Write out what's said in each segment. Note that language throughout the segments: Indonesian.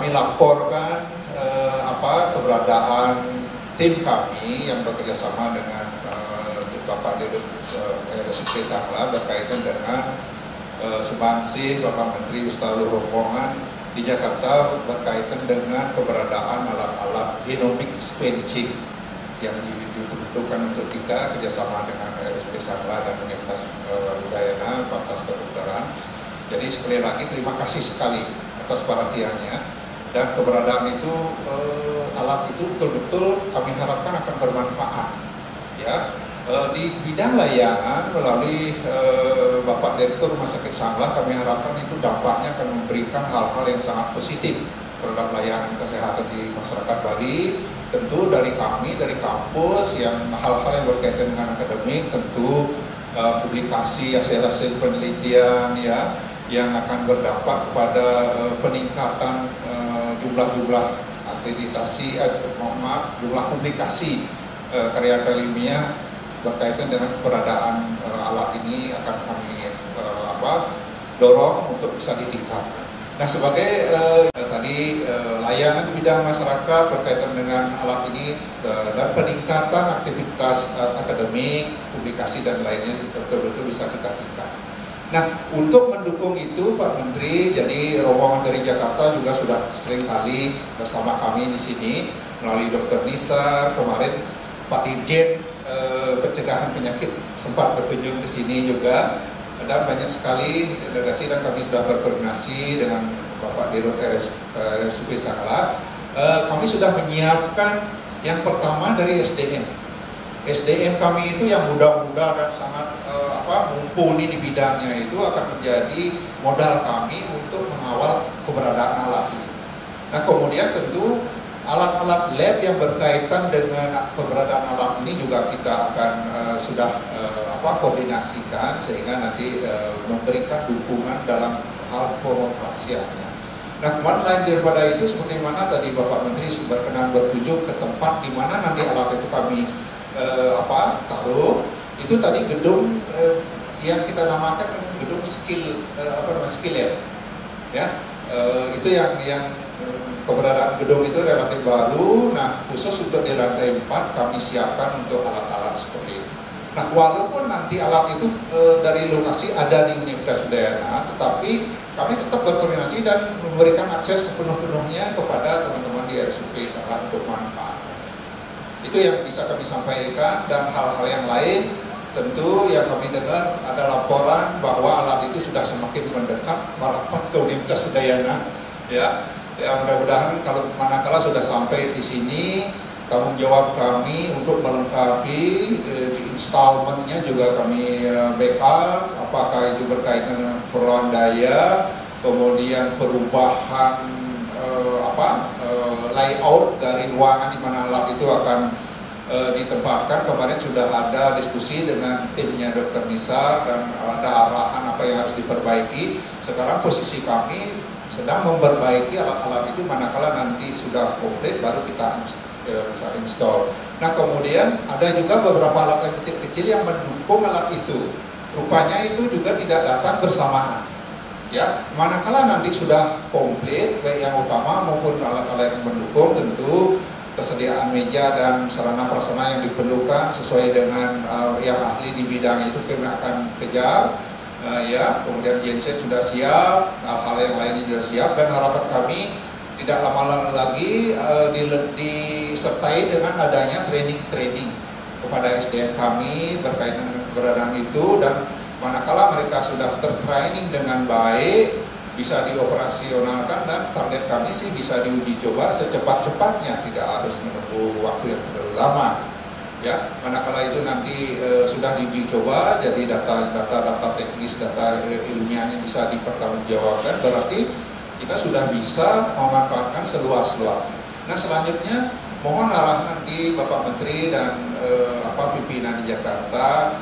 kami laporkan keberadaan tim kami yang bekerja sama dengan Bapak Dirut RSUP Sangla berkaitan dengan sumbangsi Bapak Menteri beserta seluruh rombongan di Jakarta berkaitan dengan keberadaan alat-alat genomic sequencing yang diperuntukkan untuk kita kerjasama dengan RSUP Sangla dan Universitas Udayana Fakultas Kedokteran. Jadi sekali lagi terima kasih sekali atas perhatiannya, dan keberadaan itu alat itu betul-betul kami harapkan akan bermanfaat ya di bidang layanan melalui Bapak Direktur Rumah Sakit Sangla. Kami harapkan itu dampaknya akan memberikan hal-hal yang sangat positif terhadap layanan kesehatan di masyarakat Bali. Tentu dari kami, dari kampus, yang hal-hal yang berkaitan dengan akademik, tentu publikasi hasil-hasil penelitian ya yang akan berdampak kepada peningkatan jumlah akreditasi, jumlah publikasi karya ilmiah berkaitan dengan keberadaan alat ini akan kami dorong untuk bisa ditingkatkan. Nah, sebagai tadi layanan bidang masyarakat berkaitan dengan alat ini dan peningkatan aktivitas akademik, publikasi dan lainnya betul-betul bisa kita tingkatkan. Nah, untuk mendukung itu Pak Menteri, jadi rombongan dari Jakarta juga sudah sering kali bersama kami di sini melalui Dr. Nisar, kemarin Pak Dirjen Pencegahan Penyakit sempat berkunjung ke sini juga, dan banyak sekali delegasi, dan kami sudah berkoordinasi dengan Bapak Dirut RSUP Sangla. Kami sudah menyiapkan yang pertama dari SDM. SDM kami itu yang muda-muda dan sangat mumpuni di bidangnya itu akan menjadi modal kami untuk mengawal keberadaan alat ini. Nah, kemudian tentu alat-alat lab yang berkaitan dengan keberadaan alat ini juga kita akan koordinasikan sehingga nanti memberikan dukungan dalam hal pengoperasiannya. Nah, kemarin lain daripada itu, seperti mana tadi Bapak Menteri berkenan berkunjung ke tempat di mana nanti alat itu kami taruh. Itu tadi gedung yang kita namakan dengan gedung skill lab ya. Itu yang keberadaan gedung itu relatif baru. Nah, khusus untuk di lantai 4 kami siapkan untuk alat-alat seperti itu. Nah, walaupun nanti alat itu dari lokasi ada di Universitas Udayana, tetapi kami tetap berkoordinasi dan memberikan akses sepenuh-penuhnya kepada teman-teman di RSUP Sangla untuk manfaat. Itu yang bisa kami sampaikan, dan hal-hal yang lain tentu yang kami dengar ada laporan bahwa alat itu sudah semakin mendekat merapat ke Universitas Udayana ya. Ya, mudah-mudahan kalau manakala sudah sampai di sini, tanggung jawab kami untuk melengkapi installmentnya juga kami backup, apakah itu berkaitan dengan keperluan daya, kemudian perubahan layout dari ruangan di mana alat itu akan ditempatkan. Kemarin sudah ada diskusi dengan timnya Dr. Nisar dan ada arahan apa yang harus diperbaiki. Sekarang posisi kami sedang memperbaiki alat-alat itu, manakala nanti sudah komplit baru kita bisa install. Nah, kemudian ada juga beberapa alat yang kecil-kecil yang mendukung alat itu. Rupanya itu juga tidak datang bersamaan. Ya, manakala nanti sudah komplit baik yang utama maupun alat-alat yang mendukung, tentu kesediaan meja dan sarana prasarana yang diperlukan sesuai dengan yang ahli di bidang itu kami akan kejar. Ya, kemudian genset sudah siap, hal-hal yang lainnya sudah siap, dan harapan kami tidak lama lagi disertai dengan adanya training kepada SDM kami berkaitan dengan keberadaan itu, dan manakala mereka sudah tertraining dengan baik bisa dioperasionalkan, dan target kami sih bisa diuji coba secepat-cepatnya, tidak harus menunggu waktu yang terlalu lama. Ya, manakala itu nanti sudah diuji coba, jadi data teknis, data ilmiahnya bisa dipertanggungjawabkan, berarti kita sudah bisa memanfaatkan seluas-luasnya. Nah, selanjutnya mohon arahan nanti Bapak Menteri dan pimpinan di Jakarta,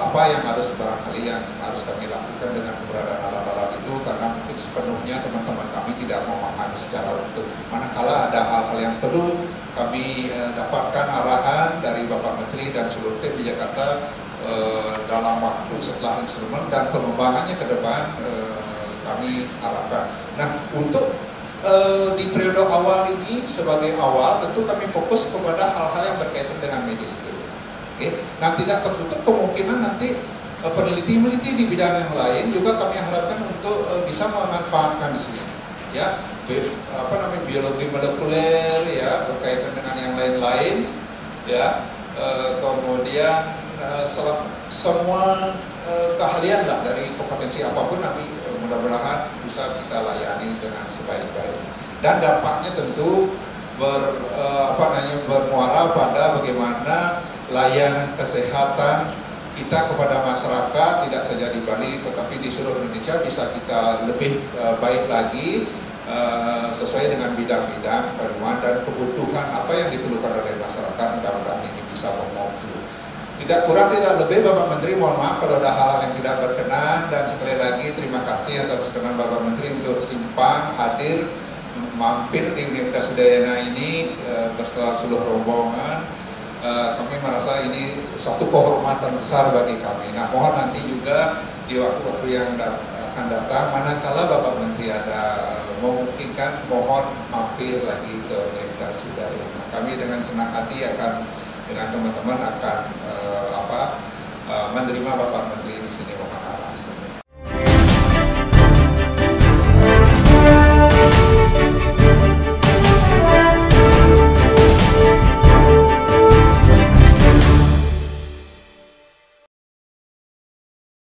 apa yang harus barangkali yang harus kami lakukan dengan keberadaan alat-alat itu, karena mungkin sepenuhnya teman-teman kami tidak memahami secara utuh. Manakala ada hal-hal yang perlu kami dapatkan arahan dari Bapak Menteri dan seluruh tim di Jakarta dalam waktu setelah instrumen dan pengembangannya ke depan kami harapkan. Nah, untuk di periode awal ini sebagai awal tentu kami fokus kepada hal-hal yang berkaitan dengan medis dulu. Oke. Nah, tidak tertutup kemungkinan nanti peneliti-peneliti di bidang yang lain juga kami harapkan untuk bisa memanfaatkan di sini. Ya, biologi molekuler ya, berkaitan dengan yang lain-lain ya. Kemudian semua keahlian lah dari kompetensi apapun nanti mudah-mudahan bisa kita layani dengan sebaik-baik. Dan dampaknya tentu bermuara pada bagaimana layanan kesehatan kita kepada masyarakat tidak saja di Bali tetapi di seluruh Indonesia bisa kita lebih baik lagi sesuai dengan bidang-bidang keluhan dan kebutuhan apa yang diperlukan oleh masyarakat. Mudah-mudahan ini bisa membantu. Tidak kurang tidak lebih Bapak Menteri, mohon maaf kalau ada hal-hal yang tidak berkenan, dan sekali lagi terima kasih atas perkenan Bapak Menteri untuk simpang hadir mampir di Universitas Udayana ini bersama seluruh rombongan. Kami merasa ini suatu kehormatan besar bagi kami. Nah, mohon nanti juga di waktu-waktu yang akan datang, manakala Bapak Menteri ada memungkinkan, mohon mampir lagi ke Universitas Udayana. Kami dengan senang hati akan dengan teman-teman akan menerima Bapak Menteri